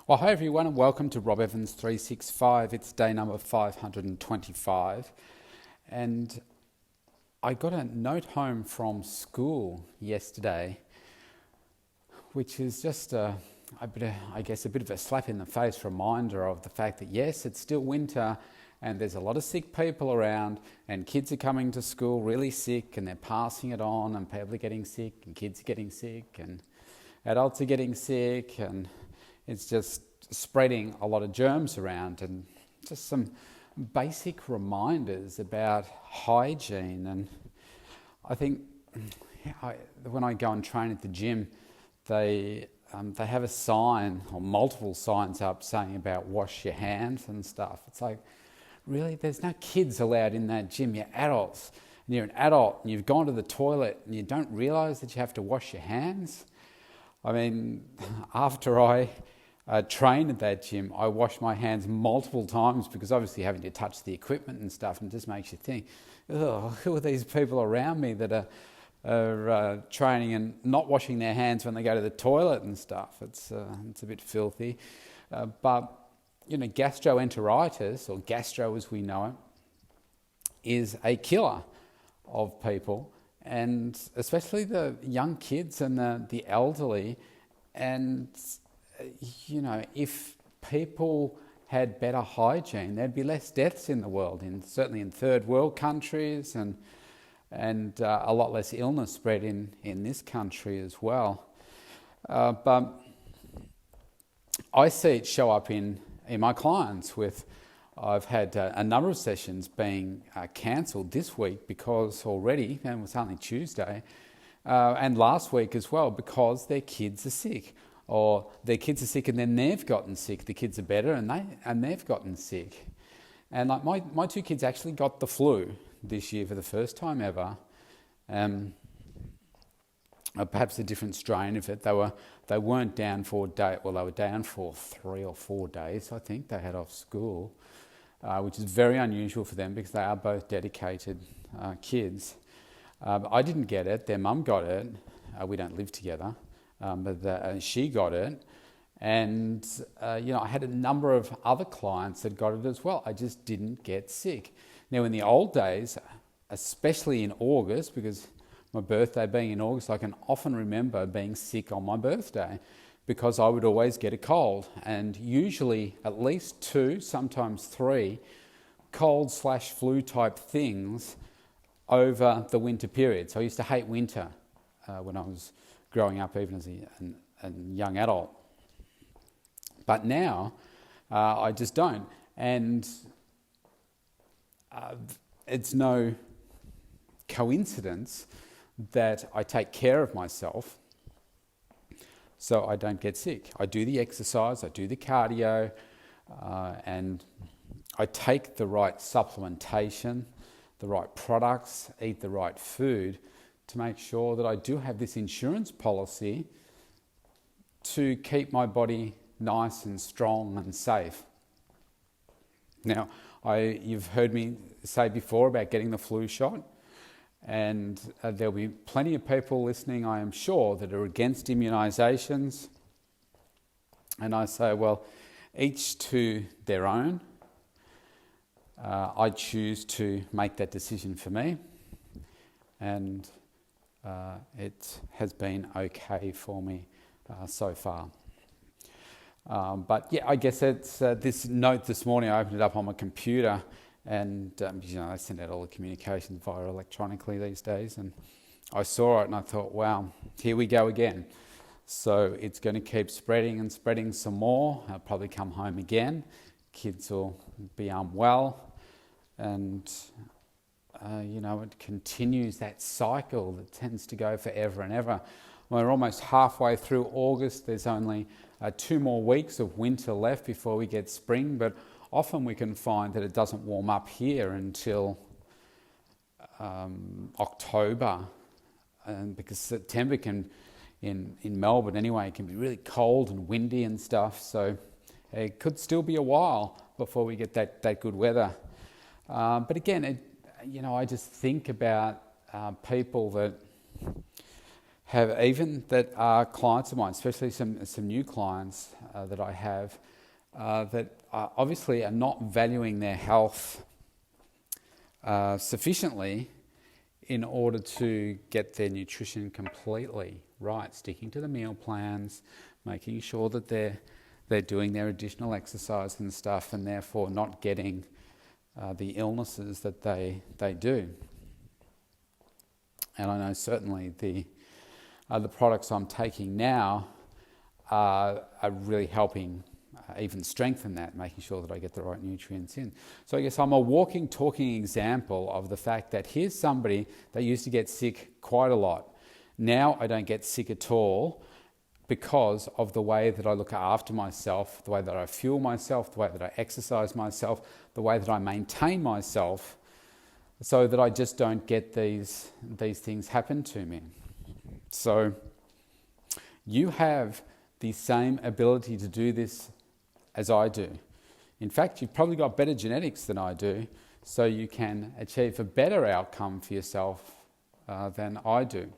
Well, hi everyone, and welcome to Rob Evans 365. It's day number 525, and I got a note home from school yesterday, which is just a bit of a slap in the face reminder of the fact that yes, it's still winter, and there's a lot of sick people around, and kids are coming to school really sick, and they're passing it on, and people are getting sick, and kids are getting sick, and adults are getting sick, and it's just spreading a lot of germs around, and just some basic reminders about hygiene. And I think when I go and train at the gym, they have a sign or multiple signs up saying about wash your hands and stuff. It's like, really, there's no kids allowed in that gym. You're adults, and you're an adult, and you've gone to the toilet, and you don't realise that you have to wash your hands. I mean, after I train at that gym, I wash my hands multiple times because obviously having to touch the equipment and stuff, and just makes you think, oh, who are these people around me that are training and not washing their hands when they go to the toilet and stuff? It's a bit filthy. But, gastroenteritis, or gastro as we know it, is a killer of people, and especially the young kids and the elderly. And if people had better hygiene, there'd be less deaths in the world, certainly in third world countries, and a lot less illness spread in this country as well. But I see it show up in my clients. I've had a number of sessions being cancelled this week because already, and it was only Tuesday, and last week as well, because their kids are sick. Or their kids are sick and then they've gotten sick. The kids are better and they've gotten sick. And like my two kids actually got the flu this year for the first time ever. Perhaps a different strain of it. They weren't down for they were down for 3 or 4 days, I think. They had off school, which is very unusual for them because they are both dedicated kids. I didn't get it. Their mum got it. We don't live together. But she got it, and I had a number of other clients that got it as well. I just didn't get sick. Now, in the old days, especially in August, because my birthday being in August, I can often remember being sick on my birthday because I would always get a cold, and usually at least 2, sometimes 3 cold/flu type things over the winter period. So I used to hate winter when I was growing up, even as a young adult. But now, I just don't. And it's no coincidence that I take care of myself so I don't get sick. I do the exercise, I do the cardio, and I take the right supplementation, the right products, eat the right food, to make sure that I do have this insurance policy to keep my body nice and strong and safe. Now, you've heard me say before about getting the flu shot, and there'll be plenty of people listening, I am sure, that are against immunisations. And I say, well, each to their own. I choose to make that decision for me, and it has been okay for me so far. But yeah, I guess it's this note this morning. I opened it up on my computer, and I send out all the communications via electronically these days, and I saw it and I thought, wow, here we go again. So it's going to keep spreading and spreading some more. I'll probably come home again. Kids will be unwell, and it continues that cycle that tends to go forever and ever. We're almost halfway through August. There's only 2 more weeks of winter left before we get spring, but often we can find that it doesn't warm up here until October, and because September can, in Melbourne anyway, it can be really cold and windy and stuff, so it could still be a while before we get that good weather. But again, I just think about people that have, even that are clients of mine, especially some new clients that I have, that obviously are not valuing their health sufficiently in order to get their nutrition completely right, sticking to the meal plans, making sure that they're doing their additional exercise and stuff, and therefore not getting the illnesses that they do. And I know certainly the products I'm taking now are really helping even strengthen that, making sure that I get the right nutrients in. So I guess I'm a walking, talking example of the fact that here's somebody that used to get sick quite a lot. Now I don't get sick at all because of the way that I look after myself, the way that I fuel myself, the way that I exercise myself, the way that I maintain myself, so that I just don't get these things happen to me. So you have the same ability to do this as I do. In fact, you've probably got better genetics than I do, so you can achieve a better outcome for yourself than I do.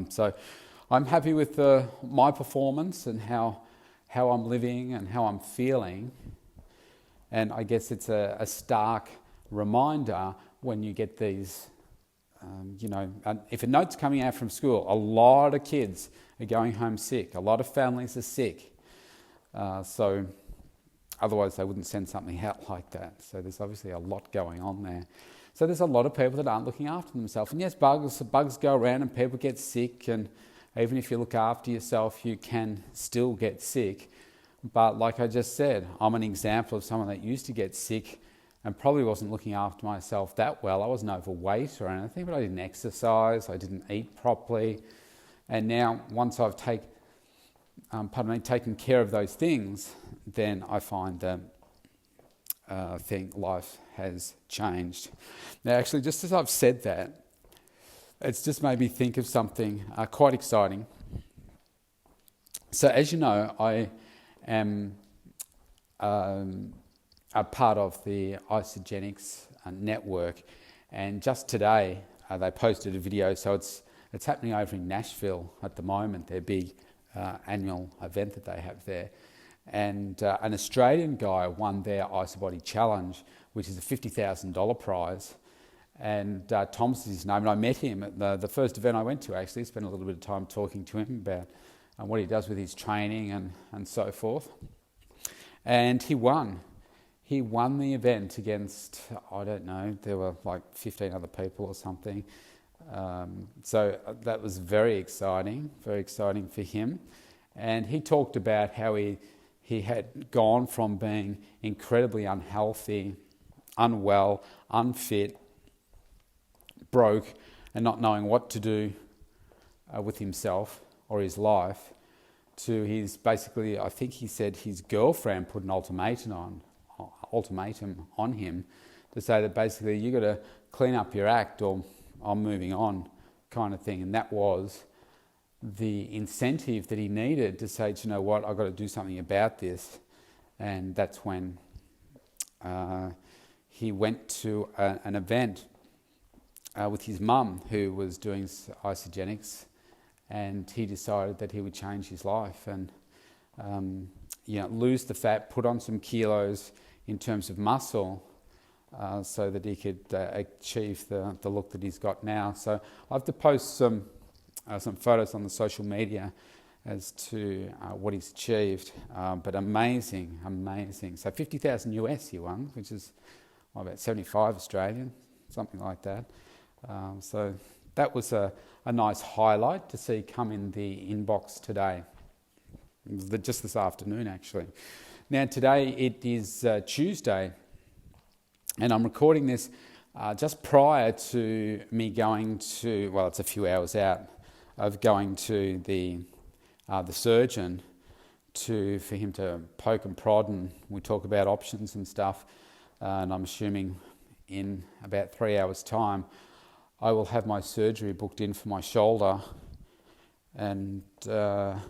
So I'm happy with my performance and how I'm living and how I'm feeling. And I guess it's a stark reminder when you get these, if a note's coming out from school, a lot of kids are going home sick. A lot of families are sick. So otherwise they wouldn't send something out like that. So there's obviously a lot going on there. So there's a lot of people that aren't looking after themselves. And yes, bugs go around and people get sick, and even if you look after yourself, you can still get sick. But like I just said, I'm an example of someone that used to get sick and probably wasn't looking after myself that well. I wasn't overweight or anything, but I didn't exercise, I didn't eat properly. And now, once I've taken care of those things, then I find that life has changed. Now, actually, just as I've said that, it's just made me think of something quite exciting. So, as you know, I am a part of the Isogenics network, and just today they posted a video. So it's happening over in Nashville at the moment, their big annual event that they have there. And an Australian guy won their Isobody Challenge, which is a $50,000 prize. And Tom's his name, and I met him at the first event I went to, actually. Spent a little bit of time talking to him about what he does with his training and so forth. And he won. He won the event against, I don't know, there were like 15 other people or something. So that was very exciting for him. And he talked about how he had gone from being incredibly unhealthy, unwell, unfit, broke, and not knowing what to do with himself or his life, to basically, I think he said his girlfriend put an ultimatum on him to say that basically you got to clean up your act or I'm moving on, kind of thing. And that was the incentive that he needed to say, do you know what, I've got to do something about this. And that's when he went to an event with his mum, who was doing Isogenics, and he decided that he would change his life and lose the fat, put on some kilos in terms of muscle, so that he could achieve the look that he's got now. So I have to post some photos on the social media as to what he's achieved, but amazing. So 50,000 US he won, which is about 75 Australian, something like that. So that was a nice highlight to see come in the inbox today. It was just this afternoon, actually. Now, today it is Tuesday, and I'm recording this just prior to me going to, well, it's a few hours out, of going to the surgeon for him to poke and prod, and we talk about options and stuff. And I'm assuming in about 3 hours' time, I will have my surgery booked in for my shoulder, and that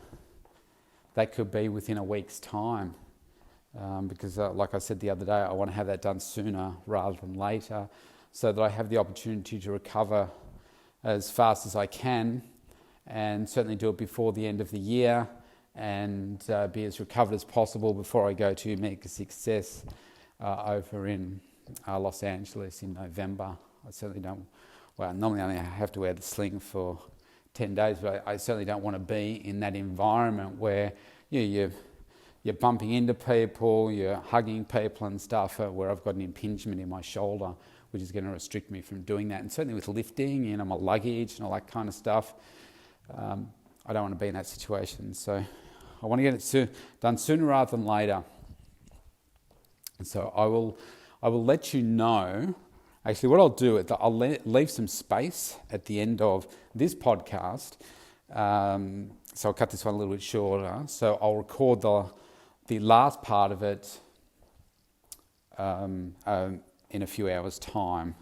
could be within a week's time. Because like I said the other day, I want to have that done sooner rather than later, so that I have the opportunity to recover as fast as I can, and certainly do it before the end of the year, and be as recovered as possible before I go to Mega Success over in Los Angeles in November. I certainly don't, well, normally I only have to wear the sling for 10 days, but I certainly don't want to be in that environment where you're bumping into people, you're hugging people and stuff, where I've got an impingement in my shoulder, which is going to restrict me from doing that. And certainly with lifting, my luggage and all that kind of stuff, I don't want to be in that situation. So I want to get it done sooner rather than later. And so I will let you know. Actually, what I'll do is I'll leave some space at the end of this podcast. So I'll cut this one a little bit shorter. So I'll record the last part of it in a few hours' time.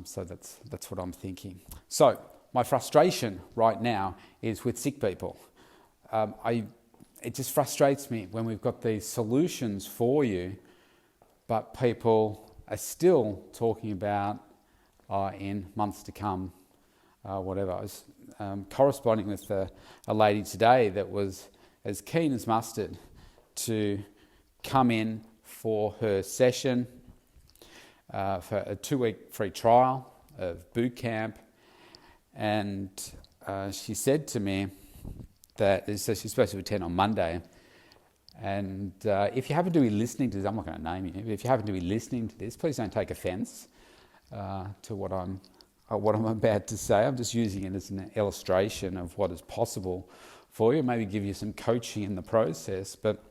So that's what I'm thinking. So my frustration right now is with sick people. It just frustrates me when we've got these solutions for you, but people are still talking about in months to come, whatever. I was corresponding with a lady today that was as keen as mustard to come in for her session for a 2-week free trial of boot camp, and she said to me that so she's supposed to attend on Monday, and if you happen to be listening to this, I'm not going to name you, but if you happen to be listening to this, please don't take offence to what I'm about to say. I'm just using it as an illustration of what is possible for you, maybe give you some coaching in the process. But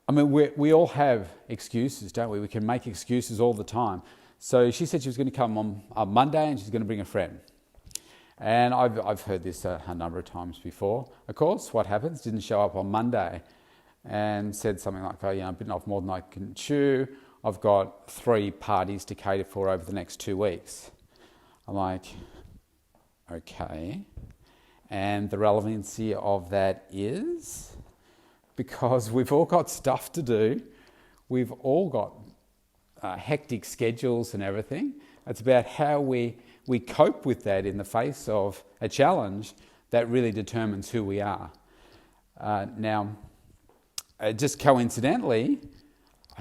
we all have excuses, don't we? We can make excuses all the time. So she said she was going to come on Monday and she's going to bring a friend. And I've heard this a number of times before. Of course, what happens? Didn't show up on Monday and said something like, I've bitten off more than I can chew. I've got 3 parties to cater for over the next 2 weeks. I'm like, okay. And the relevancy of that is because we've all got stuff to do. We've all got hectic schedules and everything. It's about how we cope with that in the face of a challenge that really determines who we are. Now, just coincidentally,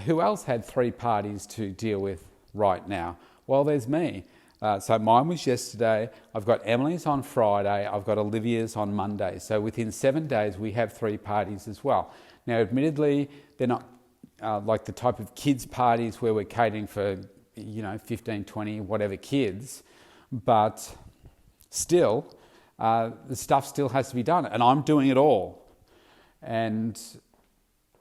who else had 3 parties to deal with right now? Well, there's me. So mine was yesterday. I've got Emily's on Friday. I've got Olivia's on Monday. So within 7 days, we have 3 parties as well. Now, admittedly, they're not like the type of kids' parties where we're catering for 15, 20, whatever kids. But still, the stuff still has to be done. And I'm doing it all. And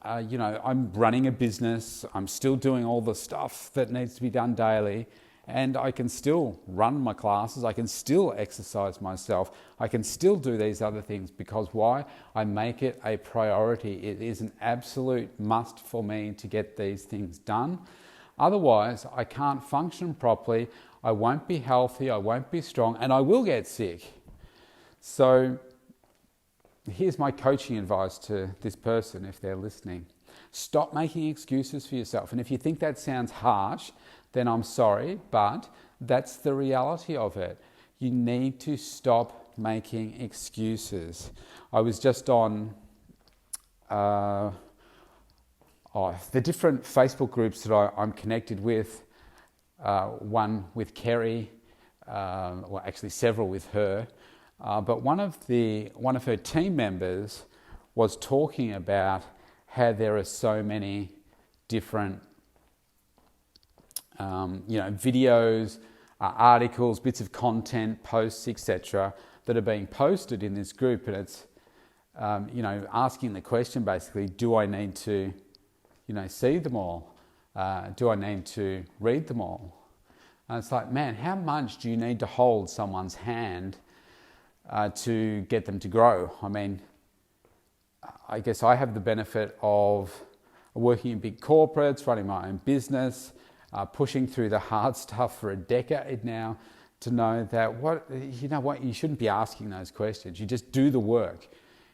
I'm running a business. I'm still doing all the stuff that needs to be done daily. And I can still run my classes. I can still exercise myself. I can still do these other things because why? I make it a priority. It is an absolute must for me to get these things done. Otherwise, I can't function properly. I won't be healthy. I won't be strong. And I will get sick. So here's my coaching advice to this person if they're listening. Stop making excuses for yourself. And if you think that sounds harsh, then I'm sorry, but that's the reality of it. You need to stop making excuses. I was just on the different Facebook groups that I'm connected with, one with Kerry, well actually several with her, but one of her team members was talking about how there are so many different videos, articles, bits of content, posts, etc., that are being posted in this group, and it's asking the question basically: do I need to, see them all? Do I need to read them all? And it's like, man, how much do you need to hold someone's hand to get them to grow? I mean, I guess I have the benefit of working in big corporates, running my own business, pushing through the hard stuff for a decade now, to know that you shouldn't be asking those questions. You just do the work.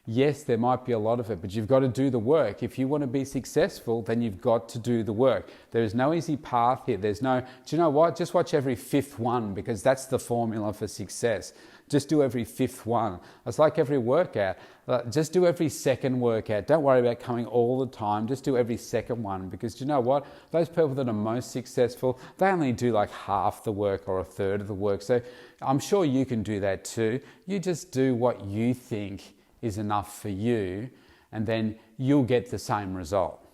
Yes, there might be a lot of it, but you've got to do the work. If you want to be successful, then you've got to do the work. There is no easy path here. Do you know what? Just watch every fifth one, because that's the formula for success. Just do every fifth one. It's like every workout. Just do every second workout. Don't worry about coming all the time. Just do every second one, because do you know what? Those people that are most successful, they only do like half the work or a third of the work. So I'm sure you can do that too. You just do what you think is enough for you, and then you'll get the same result.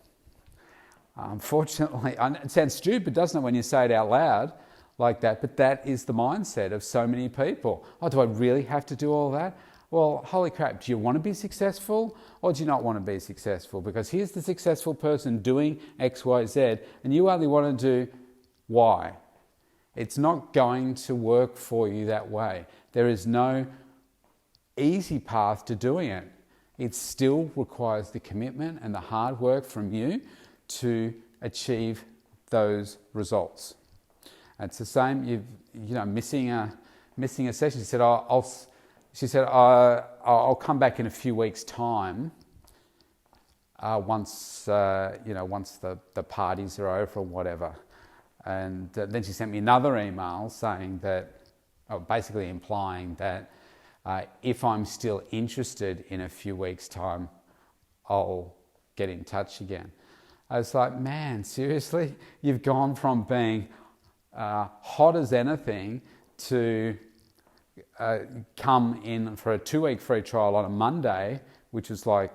Unfortunately, it sounds stupid, doesn't it, when you say it out loud like that, but that is the mindset of so many people. Oh, do I really have to do all that? Well, holy crap, do you want to be successful or do you not want to be successful? Because here's the successful person doing X, Y, Z, and you only want to do Y. It's not going to work for you that way. There is no easy path to doing it. It still requires the commitment and the hard work from you to achieve those results. It's the same. Missing a session. She said, I'll come back in a few weeks' time. Once the parties are over or whatever. And then she sent me another email saying that, basically implying that if I'm still interested in a few weeks' time, I'll get in touch again. I was like, man, seriously? You've gone from being hot as anything to come in for a 2-week free trial on a Monday, which was like,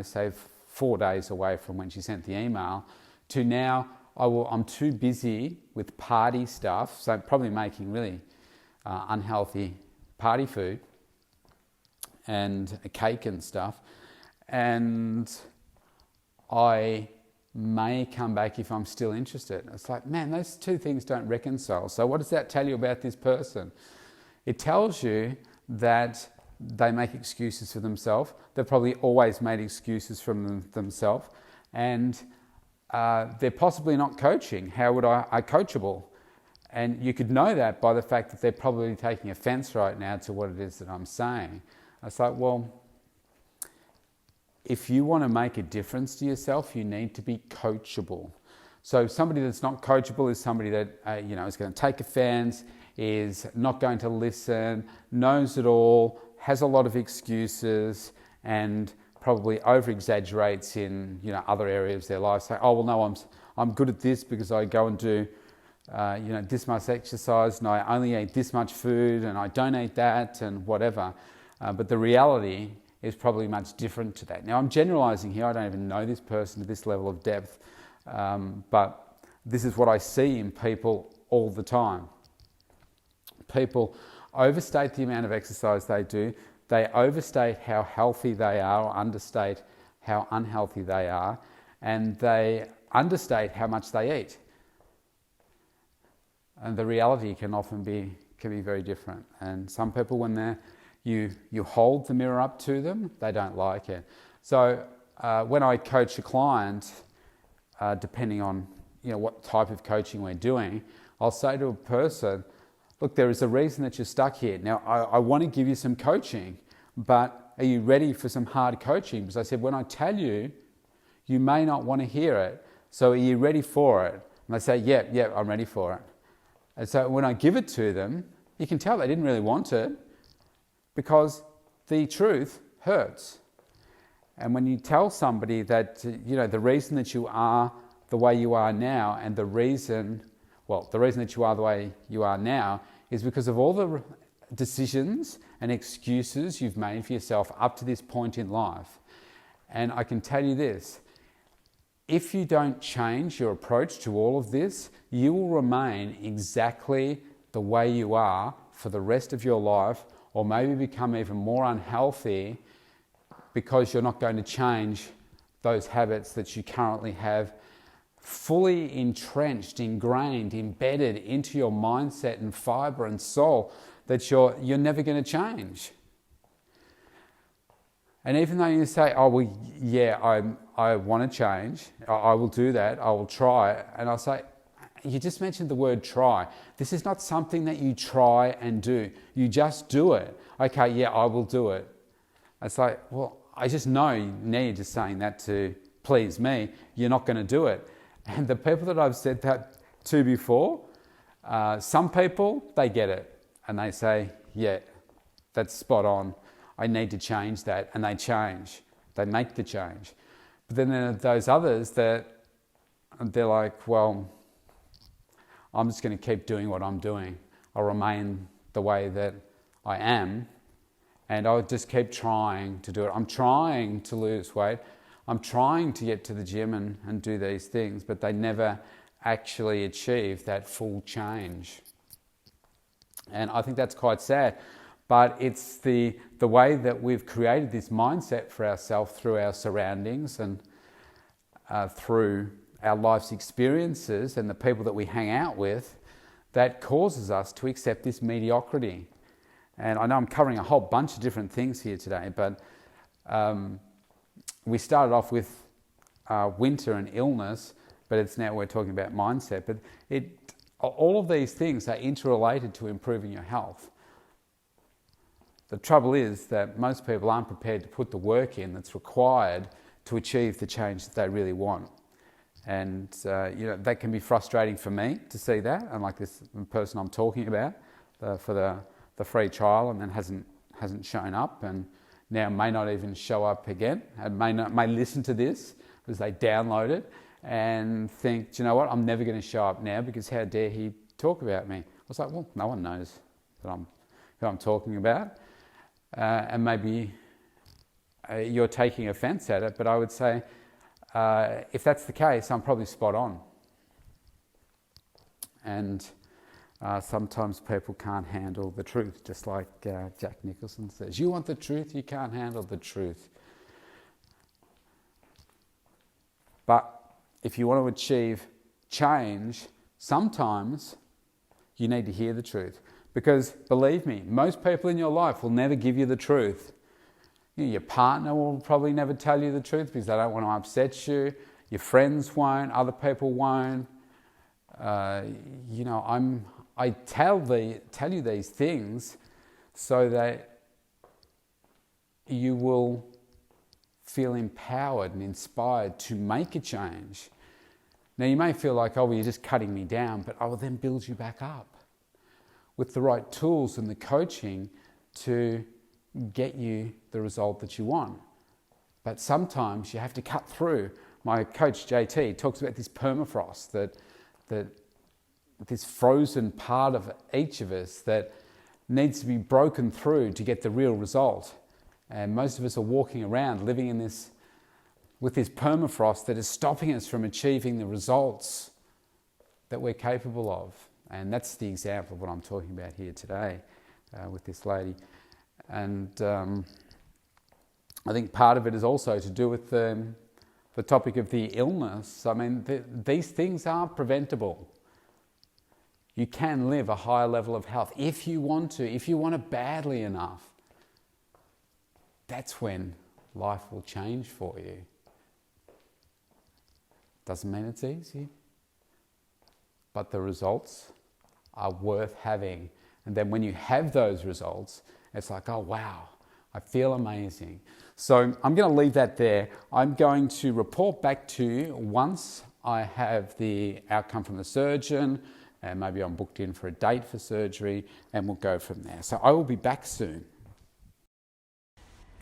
say 4 days away from when she sent the email, to now I'm too busy with party stuff, so probably making really unhealthy party food and a cake and stuff, and I may come back if I'm still interested. It's like, man, those two things don't reconcile. So what does that tell you about this person? It tells you that they make excuses for themselves. They've probably always made excuses from themselves, and they're possibly not coaching. How would I coachable? And you could know that by the fact that they're probably taking offense right now to what it is that I'm saying. It's like, well, if you want to make a difference to yourself, you need to be coachable. So somebody that's not coachable is somebody that is going to take offense, is not going to listen, knows it all, has a lot of excuses, and probably over-exaggerates in other areas of their life. Say, oh well, no, I'm good at this because I go and do this much exercise, and I only eat this much food, and I don't eat that, and whatever. But the reality is probably much different to that. Now, I'm generalizing here. I don't even know this person to this level of depth, but this is what I see in people all the time. People overstate the amount of exercise they do. They overstate how healthy they are, or understate how unhealthy they are, and they understate how much they eat. And the reality can often be very different. And some people, when you hold the mirror up to them, they don't like it. So when I coach a client, depending on what type of coaching we're doing, I'll say to a person, look, there is a reason that you're stuck here. Now, I want to give you some coaching, but are you ready for some hard coaching? Because I said, when I tell you, you may not want to hear it. So are you ready for it? And they say, yeah, I'm ready for it. And so when I give it to them, you can tell they didn't really want it, because the truth hurts. And when you tell somebody that, the reason that you are the way you are now, and the reason that you are the way you are now is because of all the decisions and excuses you've made for yourself up to this point in life. And I can tell you this, if you don't change your approach to all of this, you will remain exactly the way you are for the rest of your life, or maybe become even more unhealthy because you're not going to change those habits that you currently have fully entrenched, ingrained, embedded into your mindset and fiber and soul that you're never going to change. And even though you say, oh, well, yeah, I want to change, I will do that, I will try. And I'll say, you just mentioned the word try. This is not something that you try and do. You just do it. Okay, yeah, I will do it. It's like, well, I just know now you're just saying that to please me. You're not going to do it. And the people that I've said that to before, some people, they get it. And they say, yeah, that's spot on. I need to change that. And they change. They make the change. But then there are those others that they're like, well, I'm just going to keep doing what I'm doing. I'll remain the way that I am. And I'll just keep trying to do it. I'm trying to lose weight. I'm trying to get to the gym and do these things, but they never actually achieve that full change. And I think that's quite sad. But it's the way that we've created this mindset for ourselves through our surroundings and through our life's experiences and the people that we hang out with that causes us to accept this mediocrity. And I know I'm covering a whole bunch of different things here today, but we started off with winter and illness, but it's now we're talking about mindset. But all of these things are interrelated to improving your health. The trouble is that most people aren't prepared to put the work in that's required to achieve the change that they really want. And that can be frustrating for me to see that. And like this person I'm talking about for the free trial, and then hasn't shown up, and now may not even show up again, and may listen to this as they download it and think, do you know what, I'm never going to show up now because how dare he talk about me? I was like, well, no one knows that who I'm talking about, and maybe you're taking offence at it, but I would say if that's the case, I'm probably spot on. And sometimes people can't handle the truth, just like Jack Nicholson says. You want the truth, you can't handle the truth. But if you want to achieve change, sometimes you need to hear the truth. Because believe me, most people in your life will never give you the truth. Your partner will probably never tell you the truth because they don't want to upset you. Your friends won't, other people won't. I tell you these things so that you will feel empowered and inspired to make a change. Now you may feel like, oh, well, you're just cutting me down, but I will then build you back up with the right tools and the coaching to get you the result that you want. But sometimes you have to cut through. My coach JT talks about this permafrost, that this frozen part of each of us that needs to be broken through to get the real result. And most of us are walking around living in this with this permafrost that is stopping us from achieving the results that we're capable of. And that's the example of what I'm talking about here today with this lady. And I think part of it is also to do with the topic of the illness. I mean, these things are preventable. You can live a higher level of health if you want to, if you want it badly enough. That's when life will change for you. Doesn't mean it's easy, but the results are worth having. And then when you have those results, it's like, oh wow, I feel amazing. So I'm going to leave that there. I'm going to report back to you once I have the outcome from the surgeon, and maybe I'm booked in for a date for surgery, and we'll go from there. So I will be back soon.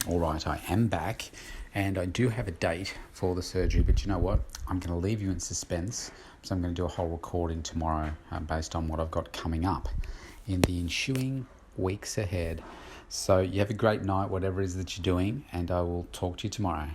All right, I am back, and I do have a date for the surgery, but you know what? I'm going to leave you in suspense, so I'm going to do a whole recording tomorrow based on what I've got coming up in the ensuing weeks ahead. So you have a great night, whatever it is that you're doing, and I will talk to you tomorrow.